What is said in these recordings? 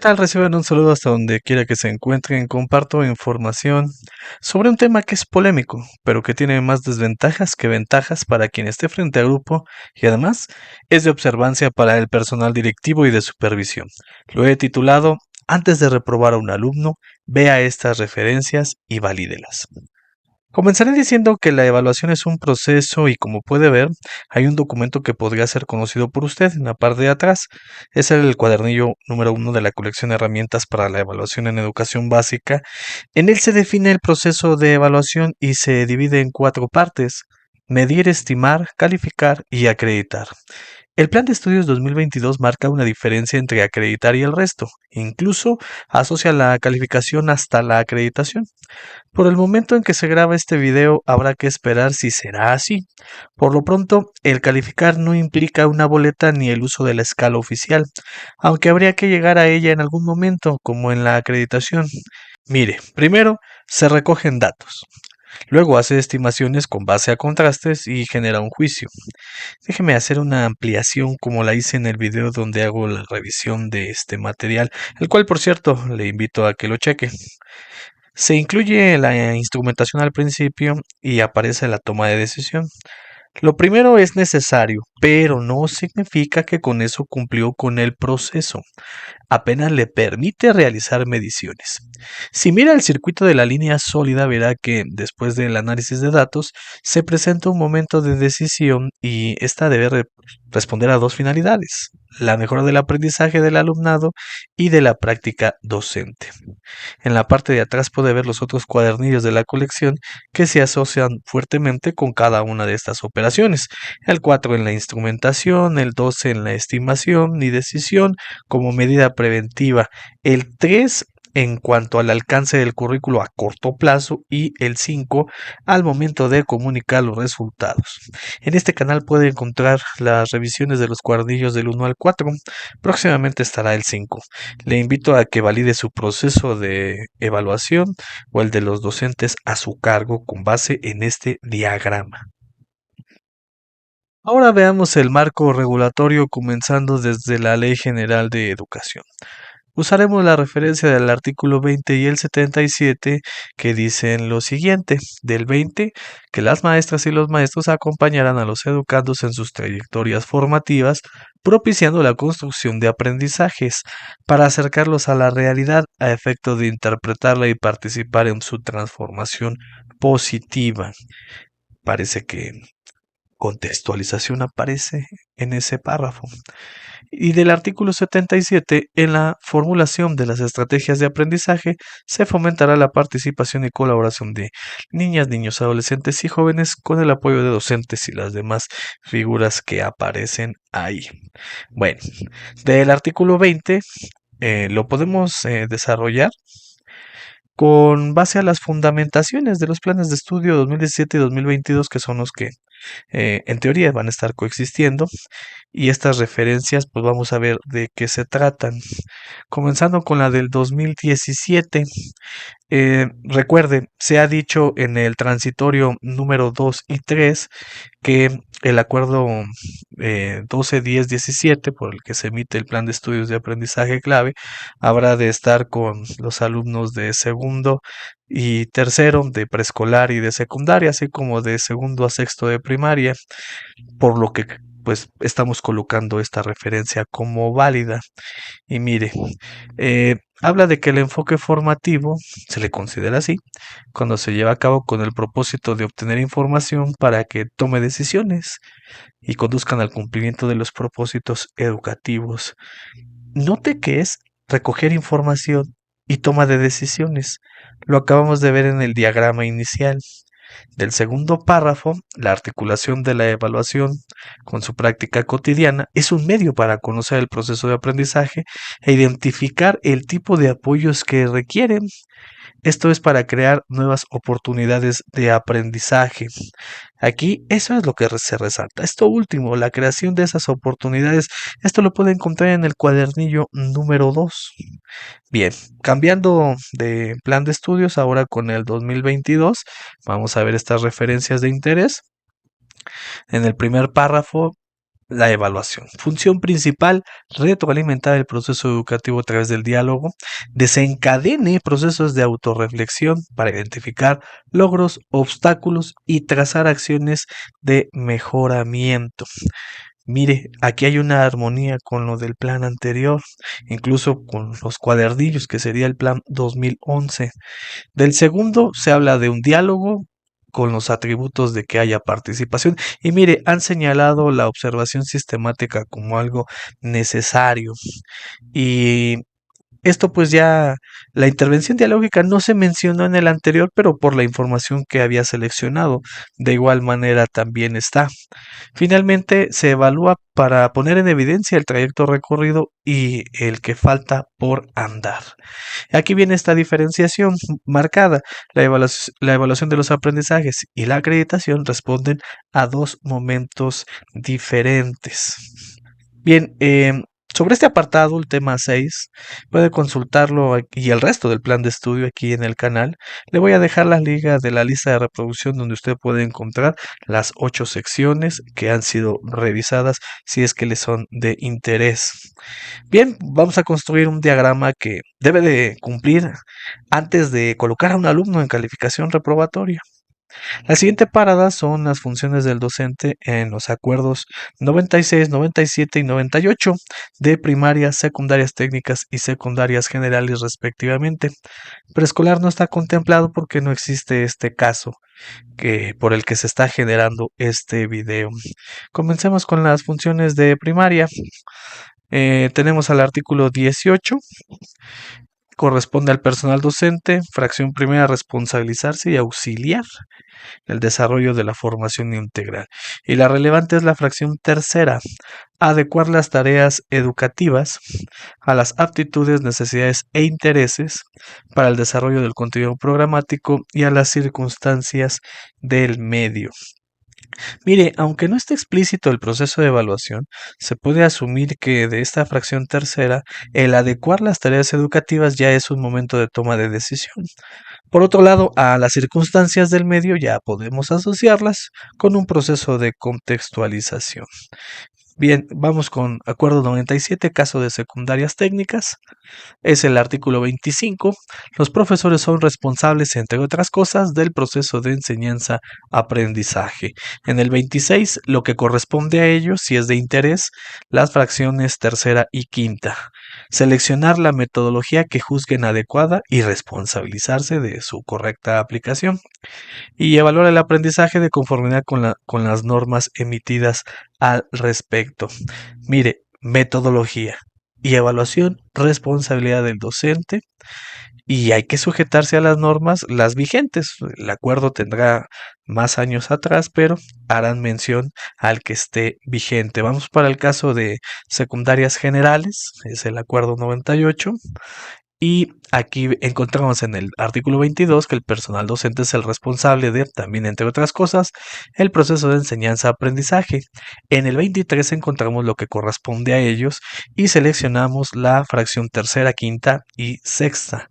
Tal? Reciban un saludo hasta donde quiera que se encuentren. Comparto información sobre un tema que es polémico, pero que tiene más desventajas que ventajas para quien esté frente a grupo y además es de observancia para el personal directivo y de supervisión. Lo he titulado Antes de reprobar a un alumno, vea estas referencias y valídelas. Comenzaré diciendo que la evaluación es un proceso y como puede ver, hay un documento que podría ser conocido por usted en la parte de atrás. Es el cuadernillo número 1 de la colección de herramientas para la evaluación en educación básica. En él se define el proceso de evaluación y se divide en 4 partes: medir, estimar, calificar y acreditar. El Plan de Estudios 2022 marca una diferencia entre acreditar y el resto, incluso asocia la calificación hasta la acreditación. Por el momento en que se graba este video habrá que esperar si será así. Por lo pronto, el calificar no implica una boleta ni el uso de la escala oficial, aunque habría que llegar a ella en algún momento, como en la acreditación. Mire, primero se recogen datos, luego hace estimaciones con base a contrastes y genera un juicio. Déjeme hacer una ampliación como la hice en el video donde hago la revisión de este material, el cual por cierto le invito a que lo cheque. Se incluye la instrumentación al principio y aparece la toma de decisión. Lo primero es necesario, pero no significa que con eso cumplió con el proceso. Apenas le permite realizar mediciones. Si mira el circuito de la línea sólida, verá que después del análisis de datos se presenta un momento de decisión y esta debe responder a dos finalidades: la mejora del aprendizaje del alumnado y de la práctica docente. En la parte de atrás puede ver los otros cuadernillos de la colección que se asocian fuertemente con cada una de estas operaciones. El 4 en la instrumentación, el 12 en la estimación y decisión como medida preventiva, el 3 en cuanto al alcance del currículo a corto plazo y el 5 al momento de comunicar los resultados. En este canal puede encontrar las revisiones de los cuadernillos del 1 al 4. Próximamente estará el 5. Le invito a que valide su proceso de evaluación o el de los docentes a su cargo con base en este diagrama. Ahora veamos el marco regulatorio comenzando desde la Ley General de Educación. Usaremos la referencia del artículo 20 y el 77 que dicen lo siguiente: del 20, que las maestras y los maestros acompañarán a los educandos en sus trayectorias formativas, propiciando la construcción de aprendizajes para acercarlos a la realidad a efecto de interpretarla y participar en su transformación positiva. Parece que contextualización aparece en ese párrafo. Y del artículo 77, en la formulación de las estrategias de aprendizaje, se fomentará la participación y colaboración de niñas, niños, adolescentes y jóvenes con el apoyo de docentes y las demás figuras que aparecen ahí. Bueno, del artículo 20 lo podemos desarrollar con base a las fundamentaciones de los planes de estudio 2017 y 2022, que son los que en teoría van a estar coexistiendo, y estas referencias pues vamos a ver de qué se tratan. Comenzando con la del 2017, recuerde, se ha dicho en el transitorio número 2 y 3 que el acuerdo 12-10-17 por el que se emite el plan de estudios de aprendizaje clave habrá de estar con los alumnos de segundo y tercero de preescolar y de secundaria, así como de segundo a sexto de primaria, por lo que pues estamos colocando esta referencia como válida. Y mire, habla de que el enfoque formativo se le considera así cuando se lleva a cabo con el propósito de obtener información para que tome decisiones y conduzcan al cumplimiento de los propósitos educativos. Note que es recoger información y toma de decisiones. Lo acabamos de ver en el diagrama inicial. Del segundo párrafo, la articulación de la evaluación con su práctica cotidiana es un medio para conocer el proceso de aprendizaje e identificar el tipo de apoyos que requieren. Esto es para crear nuevas oportunidades de aprendizaje. Aquí eso es lo que se resalta. Esto último, la creación de esas oportunidades, esto lo puede encontrar en el cuadernillo número 2. Bien, cambiando de plan de estudios ahora con el 2022, vamos a ver estas referencias de interés. En el primer párrafo La evaluación. Función principal, retroalimentar el proceso educativo a través del diálogo, desencadene procesos de autorreflexión para identificar logros, obstáculos y trazar acciones de mejoramiento. Mire, aquí hay una armonía con lo del plan anterior, incluso con los cuadernillos, que sería el plan 2011. Del segundo se habla de un diálogo con los atributos de que haya participación. Y mire, han señalado la observación sistemática como algo necesario. Y esto pues ya, la intervención dialógica no se mencionó en el anterior, pero por la información que había seleccionado, de igual manera también está. Finalmente, se evalúa para poner en evidencia el trayecto recorrido y el que falta por andar. Aquí viene esta diferenciación marcada. La evaluación de los aprendizajes y la acreditación responden a dos momentos diferentes. Bien, sobre este apartado, el tema 6, puede consultarlo y el resto del plan de estudio aquí en el canal. Le voy a dejar la liga de la lista de reproducción donde usted puede encontrar las 8 secciones que han sido revisadas si es que le son de interés. Bien, vamos a construir un diagrama que debe de cumplir antes de colocar a un alumno en calificación reprobatoria. La siguiente parada son las funciones del docente en los acuerdos 96, 97 y 98 de primarias, secundarias técnicas y secundarias generales respectivamente. Preescolar no está contemplado porque no existe este caso por el que se está generando este video. Comencemos con las funciones de primaria. Tenemos al artículo 18, corresponde al personal docente, fracción primera, responsabilizarse y auxiliar el desarrollo de la formación integral. Y la relevante es la fracción tercera, adecuar las tareas educativas a las aptitudes, necesidades e intereses para el desarrollo del contenido programático y a las circunstancias del medio. Mire, aunque no esté explícito el proceso de evaluación, se puede asumir que de esta fracción tercera, el adecuar las tareas educativas ya es un momento de toma de decisión. Por otro lado, a las circunstancias del medio ya podemos asociarlas con un proceso de contextualización. Bien, vamos con acuerdo 97, caso de secundarias técnicas. Es el artículo 25. Los profesores son responsables, entre otras cosas, del proceso de enseñanza-aprendizaje. En el 26, lo que corresponde a ellos, si es de interés, las fracciones tercera y quinta. Seleccionar la metodología que juzguen adecuada y responsabilizarse de su correcta aplicación. Y evaluar el aprendizaje de conformidad con las normas emitidas al respecto. Mire, metodología y evaluación, responsabilidad del docente, y hay que sujetarse a las normas, las vigentes. El acuerdo tendrá más años atrás, pero harán mención al que esté vigente. Vamos para el caso de secundarias generales, es el acuerdo 98. Y aquí encontramos en el artículo 22 que el personal docente es el responsable de, también entre otras cosas, el proceso de enseñanza-aprendizaje. En el 23 encontramos lo que corresponde a ellos y seleccionamos la fracción tercera, quinta y sexta.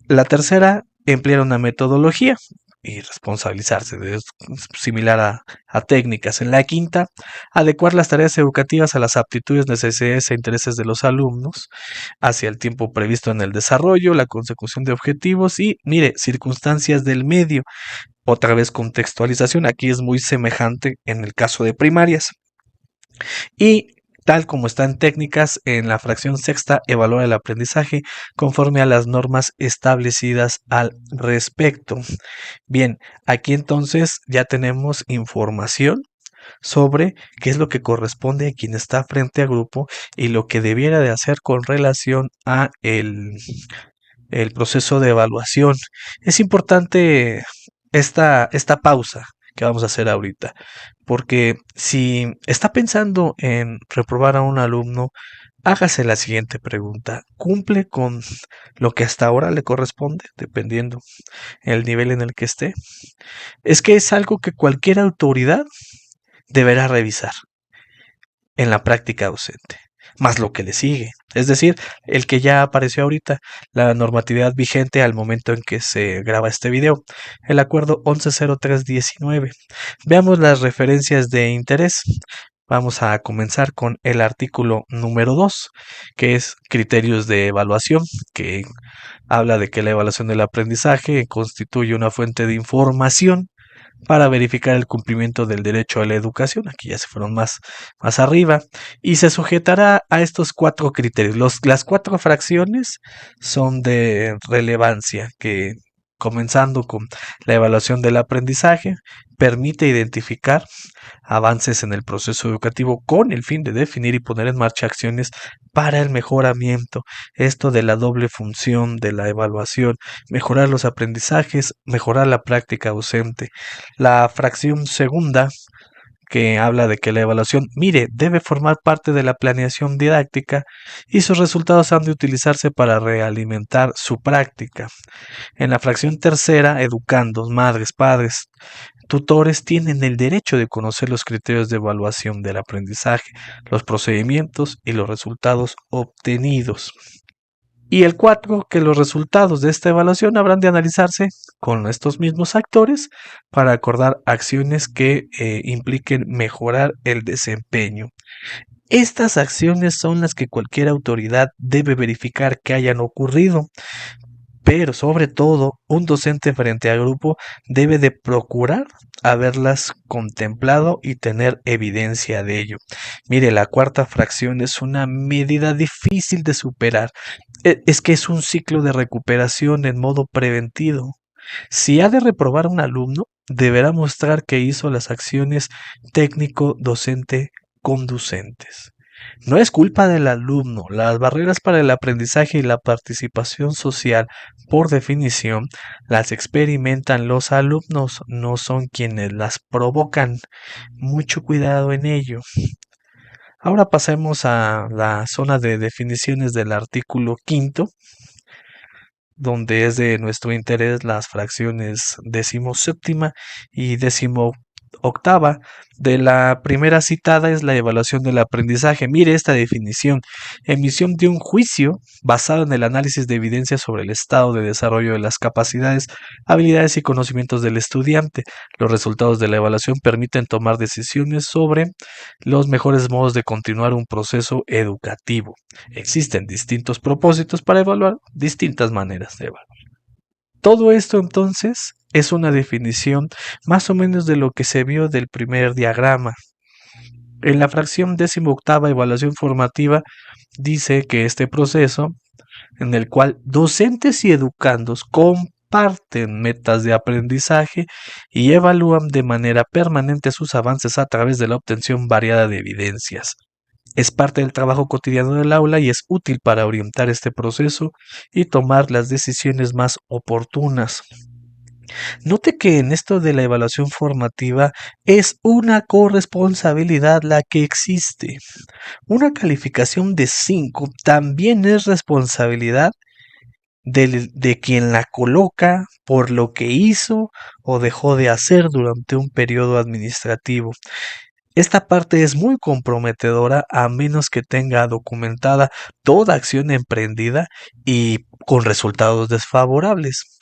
La tercera, emplear una metodología y responsabilizarse, es similar a técnicas. En la quinta, adecuar las tareas educativas a las aptitudes, necesidades e intereses de los alumnos hacia el tiempo previsto en el desarrollo, la consecución de objetivos y, mire, circunstancias del medio. Otra vez contextualización, aquí es muy semejante en el caso de primarias. Y tal como están técnicas, en la fracción sexta evalúa el aprendizaje conforme a las normas establecidas al respecto. Bien, aquí entonces ya tenemos información sobre qué es lo que corresponde a quien está frente a grupo y lo que debiera de hacer con relación a el proceso de evaluación. Es importante esta pausa que vamos a hacer ahorita, porque si está pensando en reprobar a un alumno, hágase la siguiente pregunta. ¿Cumple con lo que hasta ahora le corresponde, dependiendo el nivel en el que esté? Es que es algo que cualquier autoridad deberá revisar en la práctica docente, más lo que le sigue. Es decir, el que ya apareció ahorita, la normatividad vigente al momento en que se graba este video, el acuerdo 110319. Veamos las referencias de interés. Vamos a comenzar con el artículo número 2, que es criterios de evaluación, que habla de que la evaluación del aprendizaje constituye una fuente de información para verificar el cumplimiento del derecho a la educación. Aquí ya se fueron más arriba. Y se sujetará a estos 4 criterios. Las 4 fracciones son de relevancia, que comenzando con la evaluación del aprendizaje, permite identificar avances en el proceso educativo con el fin de definir y poner en marcha acciones para el mejoramiento. Esto de la doble función de la evaluación, mejorar los aprendizajes, mejorar la práctica docente. La fracción segunda, que habla de que la evaluación, mire, debe formar parte de la planeación didáctica y sus resultados han de utilizarse para realimentar su práctica. En la fracción tercera, educandos, madres, padres, tutores tienen el derecho de conocer los criterios de evaluación del aprendizaje, los procedimientos y los resultados obtenidos. Y el 4, que los resultados de esta evaluación habrán de analizarse con estos mismos actores para acordar acciones que impliquen mejorar el desempeño. Estas acciones son las que cualquier autoridad debe verificar que hayan ocurrido, pero sobre todo un docente frente al grupo debe de procurar haberlas contemplado y tener evidencia de ello. Mire, la cuarta fracción es una medida difícil de superar. Es que es un ciclo de recuperación en modo preventivo. Si ha de reprobar a un alumno, deberá mostrar que hizo las acciones técnico-docente conducentes. No es culpa del alumno. Las barreras para el aprendizaje y la participación social, por definición, las experimentan los alumnos, no son quienes las provocan. Mucho cuidado en ello. Ahora pasemos a la zona de definiciones del artículo quinto, donde es de nuestro interés las fracciones decimoséptima y decimoctava. De la primera citada es la evaluación del aprendizaje. Mire esta definición: emisión de un juicio basado en el análisis de evidencia sobre el estado de desarrollo de las capacidades, habilidades y conocimientos del estudiante. Los resultados de la evaluación permiten tomar decisiones sobre los mejores modos de continuar un proceso educativo. Existen distintos propósitos para evaluar, distintas maneras de evaluar. Todo esto entonces es una definición más o menos de lo que se vio del primer diagrama. En la fracción 18ª, evaluación formativa, dice que este proceso, en el cual docentes y educandos comparten metas de aprendizaje y evalúan de manera permanente sus avances a través de la obtención variada de evidencias. Es parte del trabajo cotidiano del aula y es útil para orientar este proceso y tomar las decisiones más oportunas. Note que en esto de la evaluación formativa es una corresponsabilidad la que existe. Una calificación de 5 también es responsabilidad de quien la coloca por lo que hizo o dejó de hacer durante un periodo administrativo. Esta parte es muy comprometedora a menos que tenga documentada toda acción emprendida y con resultados desfavorables.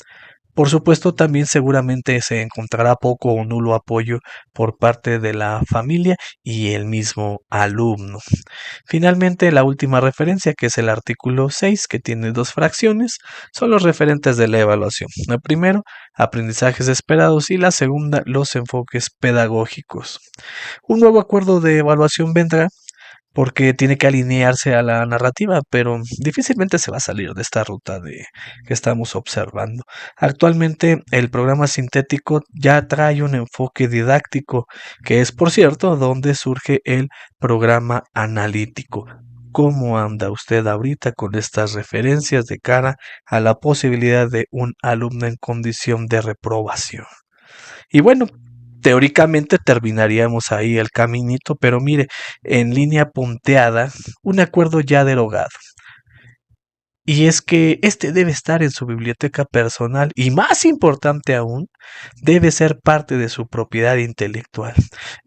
Por supuesto, también seguramente se encontrará poco o nulo apoyo por parte de la familia y el mismo alumno. Finalmente, la última referencia, que es el artículo 6, que tiene 2 fracciones, son los referentes de la evaluación. El primero, aprendizajes esperados, y la segunda, los enfoques pedagógicos. Un nuevo acuerdo de evaluación vendrá porque tiene que alinearse a la narrativa, pero difícilmente se va a salir de esta ruta que estamos observando. Actualmente el programa sintético ya trae un enfoque didáctico, que es, por cierto, donde surge el programa analítico. ¿Cómo anda usted ahorita con estas referencias de cara a la posibilidad de un alumno en condición de reprobación? Y bueno, teóricamente terminaríamos ahí el caminito, pero mire, en línea punteada, un acuerdo ya derogado. Y es que este debe estar en su biblioteca personal y, más importante aún, debe ser parte de su propiedad intelectual.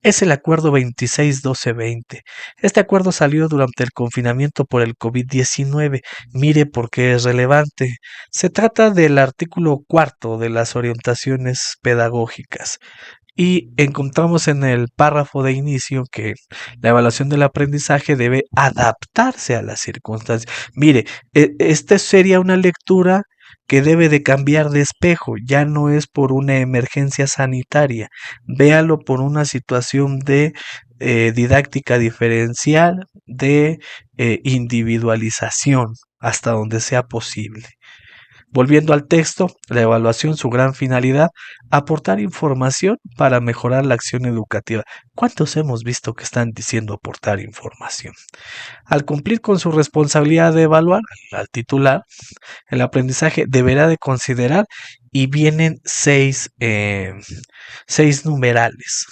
Es el acuerdo 261220. Este acuerdo salió durante el confinamiento por el COVID-19. Mire por qué es relevante. Se trata del artículo 4 de las orientaciones pedagógicas. Y encontramos en el párrafo de inicio que la evaluación del aprendizaje debe adaptarse a las circunstancias. Mire, esta sería una lectura que debe de cambiar de espejo, ya no es por una emergencia sanitaria, véalo por una situación de didáctica diferencial, de individualización, hasta donde sea posible. Volviendo al texto, la evaluación, su gran finalidad, aportar información para mejorar la acción educativa. ¿Cuántos hemos visto que están diciendo aportar información? Al cumplir con su responsabilidad de evaluar al titular, el aprendizaje deberá de considerar y vienen seis numerales.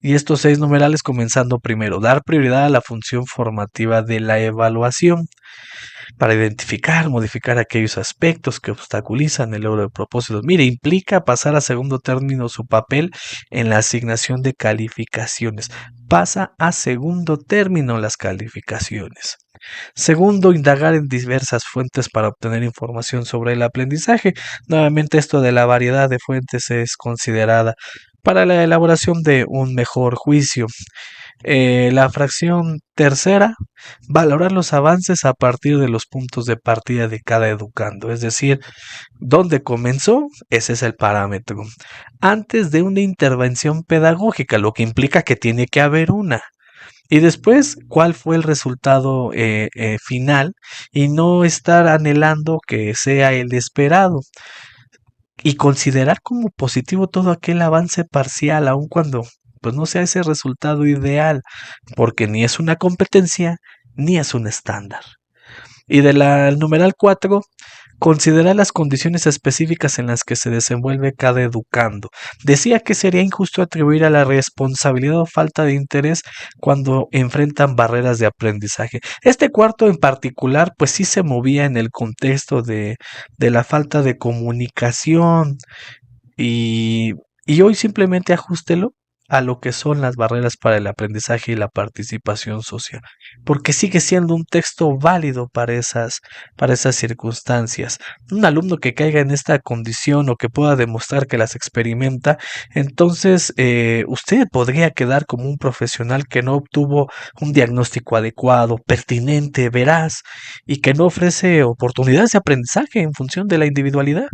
Y estos seis numerales comenzando primero, dar prioridad a la función formativa de la evaluación para identificar, modificar aquellos aspectos que obstaculizan el logro de propósitos. Mire, implica pasar a segundo término su papel en la asignación de calificaciones. Pasa a segundo término las calificaciones. Segundo, indagar en diversas fuentes para obtener información sobre el aprendizaje. Nuevamente esto de la variedad de fuentes es considerada para la elaboración de un mejor juicio. La fracción tercera, valorar los avances a partir de los puntos de partida de cada educando, es decir, dónde comenzó, ese es el parámetro. Antes de una intervención pedagógica, lo que implica que tiene que haber una. Y después, cuál fue el resultado final y no estar anhelando que sea el esperado y considerar como positivo todo aquel avance parcial, aun cuando pues no sea ese resultado ideal, porque ni es una competencia ni es un estándar. Y de la numeral 4, considerar las condiciones específicas en las que se desenvuelve cada educando. Decía que sería injusto atribuir a la responsabilidad o falta de interés cuando enfrentan barreras de aprendizaje. Este cuarto en particular, pues sí se movía en el contexto de la falta de comunicación y, y hoy simplemente ajústelo a lo que son las barreras para el aprendizaje y la participación social, porque sigue siendo un texto válido para esas circunstancias. Un alumno que caiga en esta condición o que pueda demostrar que las experimenta, entonces usted podría quedar como un profesional que no obtuvo un diagnóstico adecuado, pertinente, veraz y que no ofrece oportunidades de aprendizaje en función de la individualidad.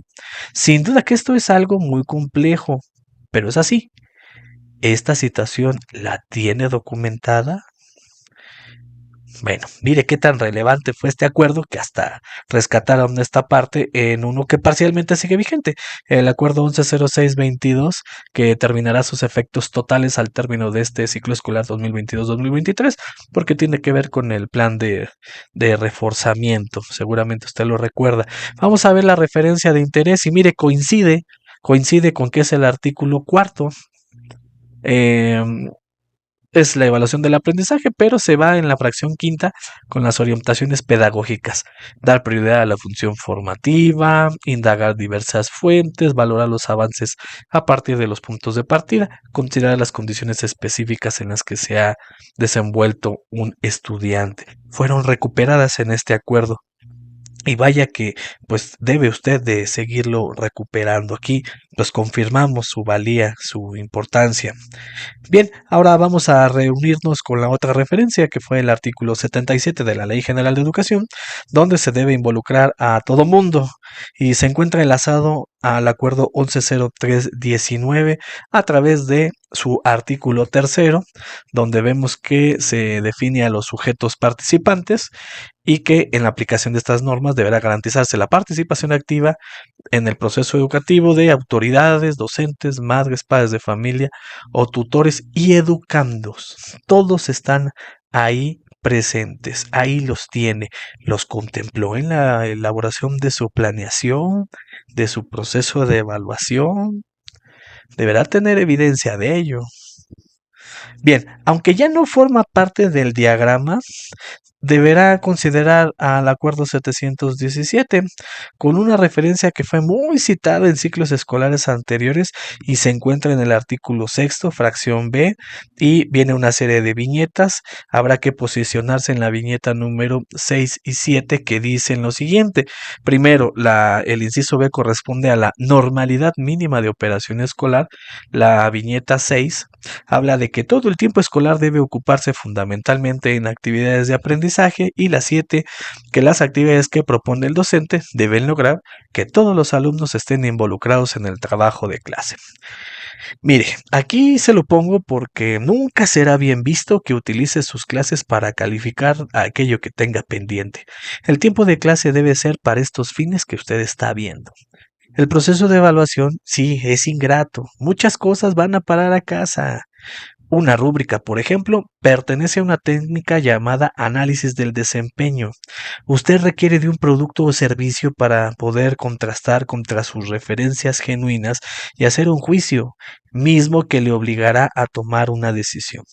Sin duda que esto es algo muy complejo, pero es así. ¿Esta situación la tiene documentada? Bueno, mire qué tan relevante fue este acuerdo que hasta rescataron esta parte en uno que parcialmente sigue vigente, el acuerdo 110622, que terminará sus efectos totales al término de este ciclo escolar 2022-2023, porque tiene que ver con el plan de reforzamiento, seguramente usted lo recuerda. Vamos a ver la referencia de interés y mire, coincide con que es el artículo cuarto. Eh, es la evaluación del aprendizaje, pero se va en la fracción quinta con las orientaciones pedagógicas. Dar prioridad a la función formativa, indagar diversas fuentes, valorar los avances a partir de los puntos de partida, considerar las condiciones específicas en las que se ha desenvuelto un estudiante. Fueron recuperadas en este acuerdo. Y vaya que pues debe usted de seguirlo recuperando. Aquí pues confirmamos su valía, su importancia. Bien, ahora vamos a reunirnos con la otra referencia que fue el artículo 77 de la Ley General de Educación, donde se debe involucrar a todo mundo y se encuentra enlazado al acuerdo 110319 a través de su artículo tercero, donde vemos que se define a los sujetos participantes y que en la aplicación de estas normas deberá garantizarse la participación activa en el proceso educativo de autoridades, docentes, madres, padres de familia o tutores y educandos. Todos están ahí presentes, ahí los tiene, los contempló en la elaboración de su planeación, de su proceso de evaluación, deberá tener evidencia de ello. Bien, aunque ya no forma parte del diagrama, deberá considerar al Acuerdo 717 con una referencia que fue muy citada en ciclos escolares anteriores y se encuentra en el artículo sexto, fracción B, y viene una serie de viñetas. Habrá que posicionarse en la viñeta número 6 y 7 que dicen lo siguiente. Primero, el inciso B corresponde a la normalidad mínima de operación escolar. La viñeta 6 habla de que todo el tiempo escolar debe ocuparse fundamentalmente en actividades de aprendizaje y la 7, que las actividades que propone el docente deben lograr que todos los alumnos estén involucrados en el trabajo de clase. Mire, aquí se lo pongo porque nunca será bien visto que utilice sus clases para calificar a aquello que tenga pendiente. El tiempo de clase debe ser para estos fines que usted está viendo. El proceso de evaluación, sí, es ingrato. Muchas cosas van a parar a casa. Una rúbrica, por ejemplo, pertenece a una técnica llamada análisis del desempeño. Usted requiere de un producto o servicio para poder contrastar contra sus referencias genuinas y hacer un juicio, mismo que le obligará a tomar una decisión.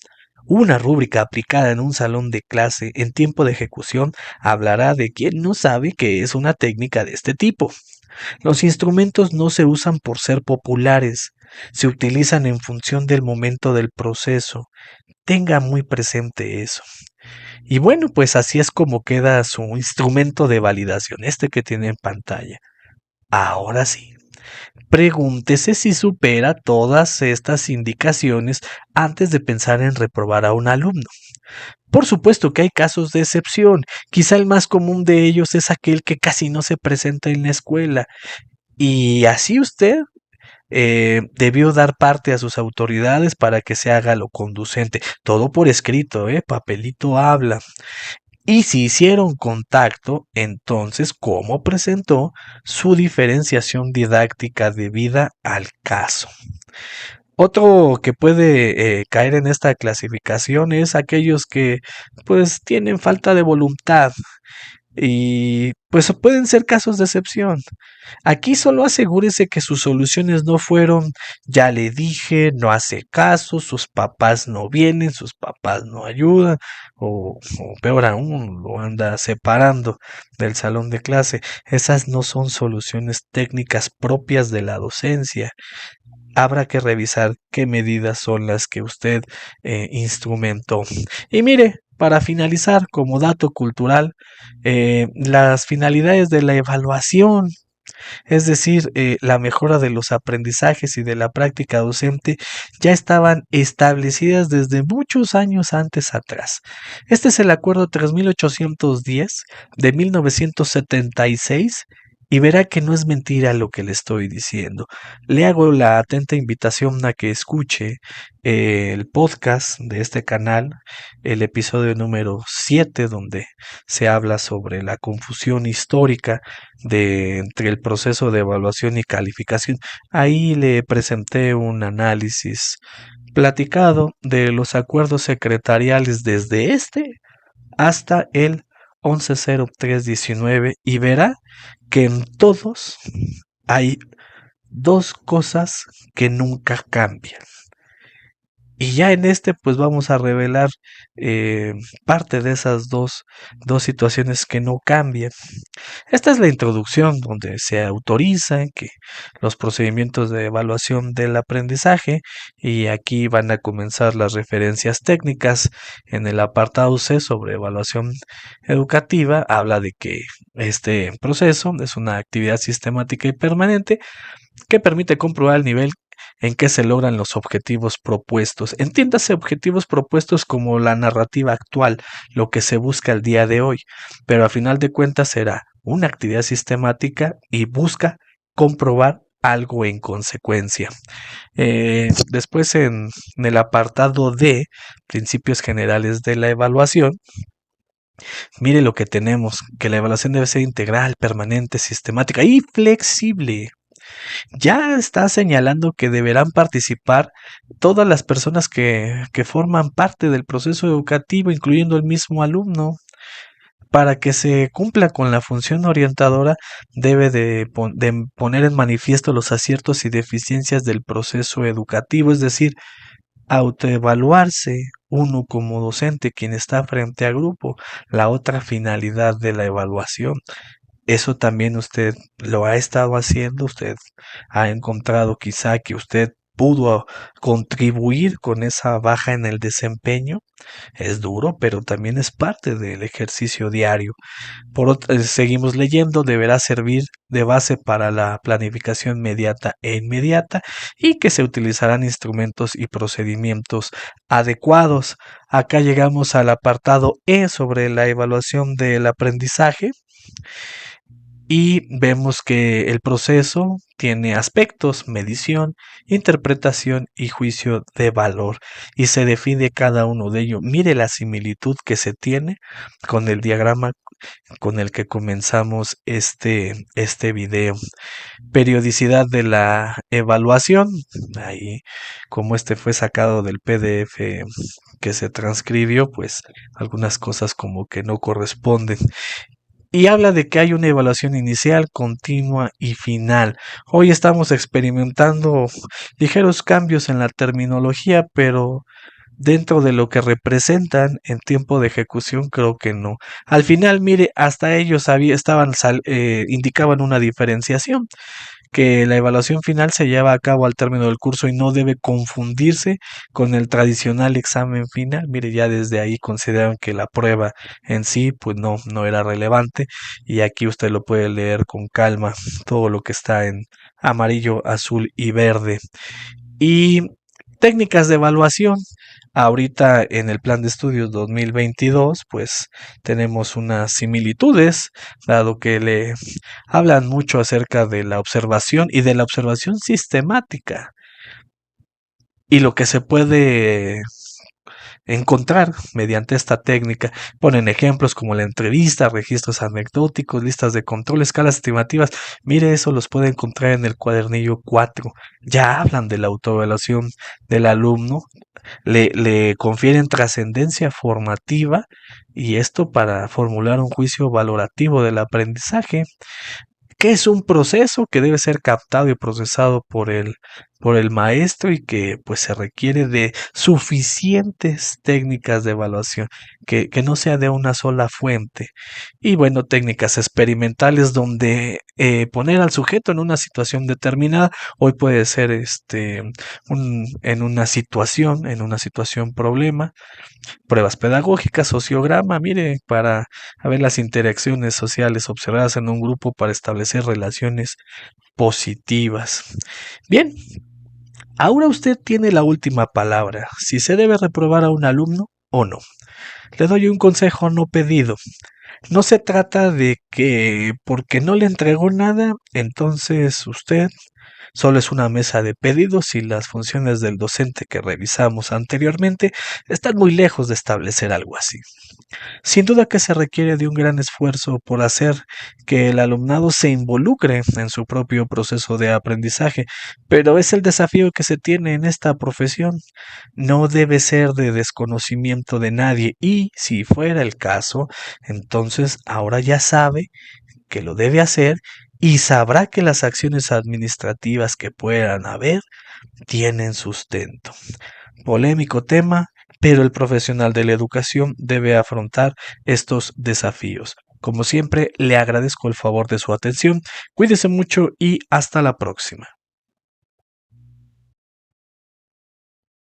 Una rúbrica aplicada en un salón de clase en tiempo de ejecución hablará de quien no sabe que es una técnica de este tipo. Los instrumentos no se usan por ser populares, se utilizan en función del momento del proceso. Tenga muy presente eso. Y bueno, pues así es como queda su instrumento de validación, este que tiene en pantalla. Ahora sí, pregúntese si supera todas estas indicaciones antes de pensar en reprobar a un alumno. Por supuesto que hay casos de excepción. Quizá el más común de ellos es aquel que casi no se presenta en la escuela. Y así usted debió dar parte a sus autoridades para que se haga lo conducente. Todo por escrito, papelito habla. Y si hicieron contacto, entonces, ¿cómo presentó su diferenciación didáctica debida al caso? Otro que puede caer en esta clasificación es aquellos que pues tienen falta de voluntad y pues pueden ser casos de excepción. Aquí solo asegúrese que sus soluciones no fueron, ya le dije, no hace caso, sus papás no vienen, sus papás no ayudan, o peor aún, lo anda separando del salón de clase. Esas no son soluciones técnicas propias de la docencia. Habrá que revisar qué medidas son las que usted instrumentó. Y mire, para finalizar, como dato cultural, las finalidades de la evaluación, es decir, la mejora de los aprendizajes y de la práctica docente ya estaban establecidas desde muchos años antes atrás. Este es el Acuerdo 3810 de 1976 y verá que no es mentira lo que le estoy diciendo. Le hago la atenta invitación a que escuche el podcast de este canal, el episodio número 7, donde se habla sobre la confusión histórica entre el proceso de evaluación y calificación. Ahí le presenté un análisis platicado de los acuerdos secretariales desde este hasta el 110319 y verá que en todos hay dos cosas que nunca cambian. Y ya en este pues vamos a revelar parte de esas dos situaciones que no cambian. Esta es la introducción donde se autoriza que los procedimientos de evaluación del aprendizaje y aquí van a comenzar las referencias técnicas. En el apartado C sobre evaluación educativa habla de que este proceso es una actividad sistemática y permanente que permite comprobar el nivel en que se logran los objetivos propuestos. Entiéndase objetivos propuestos como la narrativa actual, lo que se busca el día de hoy, pero a final de cuentas será una actividad sistemática y busca comprobar algo en consecuencia. Después en el apartado D, principios generales de la evaluación, mire lo que tenemos, que la evaluación debe ser integral, permanente, sistemática y flexible. Ya está señalando que deberán participar todas las personas que forman parte del proceso educativo, incluyendo el mismo alumno. Para que se cumpla con la función orientadora, debe de poner en manifiesto los aciertos y deficiencias del proceso educativo, es decir, autoevaluarse uno como docente, quien está frente a grupo, la otra finalidad de la evaluación. Eso también usted lo ha estado haciendo, usted ha encontrado quizá que usted pudo contribuir con esa baja en el desempeño. Es duro, pero también es parte del ejercicio diario. Seguimos leyendo, deberá servir de base para la planificación mediata e inmediata y que se utilizarán instrumentos y procedimientos adecuados. Acá llegamos al apartado E sobre la evaluación del aprendizaje y vemos que el proceso tiene aspectos, medición, interpretación y juicio de valor, y se define cada uno de ellos. Mire la similitud que se tiene con el diagrama con el que comenzamos este video. Periodicidad de la evaluación, ahí como este fue sacado del PDF que se transcribió, pues algunas cosas como que no corresponden. Y habla de que hay una evaluación inicial, continua y final. Hoy estamos experimentando ligeros cambios en la terminología, pero dentro de lo que representan en tiempo de ejecución, creo que no. Al final, mire, hasta ellos indicaban una diferenciación, que la evaluación final se lleva a cabo al término del curso y no debe confundirse con el tradicional examen final. Mire, ya desde ahí consideran que la prueba en sí, pues no era relevante, y aquí usted lo puede leer con calma, todo lo que está en amarillo, azul y verde. Y técnicas de evaluación. Ahorita en el plan de estudios 2022, pues tenemos unas similitudes, dado que le hablan mucho acerca de la observación y de la observación sistemática y lo que se puede encontrar mediante esta técnica. Ponen ejemplos como la entrevista, registros anecdóticos, listas de control, escalas estimativas. Mire, eso los puede encontrar en el cuadernillo 4. Ya hablan de la autoevaluación del alumno, le confieren trascendencia formativa, y esto para formular un juicio valorativo del aprendizaje, que es un proceso que debe ser captado y procesado por el maestro, y que pues se requiere de suficientes técnicas de evaluación, que no sea de una sola fuente. Y bueno, técnicas experimentales donde poner al sujeto en una situación determinada. Hoy puede ser en una situación problema. Pruebas pedagógicas, sociograma, mire, para ver las interacciones sociales observadas en un grupo para establecer relaciones positivas. Bien, ahora usted tiene la última palabra, si se debe reprobar a un alumno o no. Le doy un consejo no pedido. No se trata de que porque no le entregó nada, entonces usted solo es una mesa de pedidos, y las funciones del docente que revisamos anteriormente están muy lejos de establecer algo así. Sin duda que se requiere de un gran esfuerzo por hacer que el alumnado se involucre en su propio proceso de aprendizaje, pero es el desafío que se tiene en esta profesión. No debe ser de desconocimiento de nadie, y si fuera el caso, entonces ahora ya sabe que lo debe hacer, y sabrá que las acciones administrativas que puedan haber tienen sustento. Polémico tema, pero el profesional de la educación debe afrontar estos desafíos. Como siempre, le agradezco el favor de su atención. Cuídese mucho y hasta la próxima.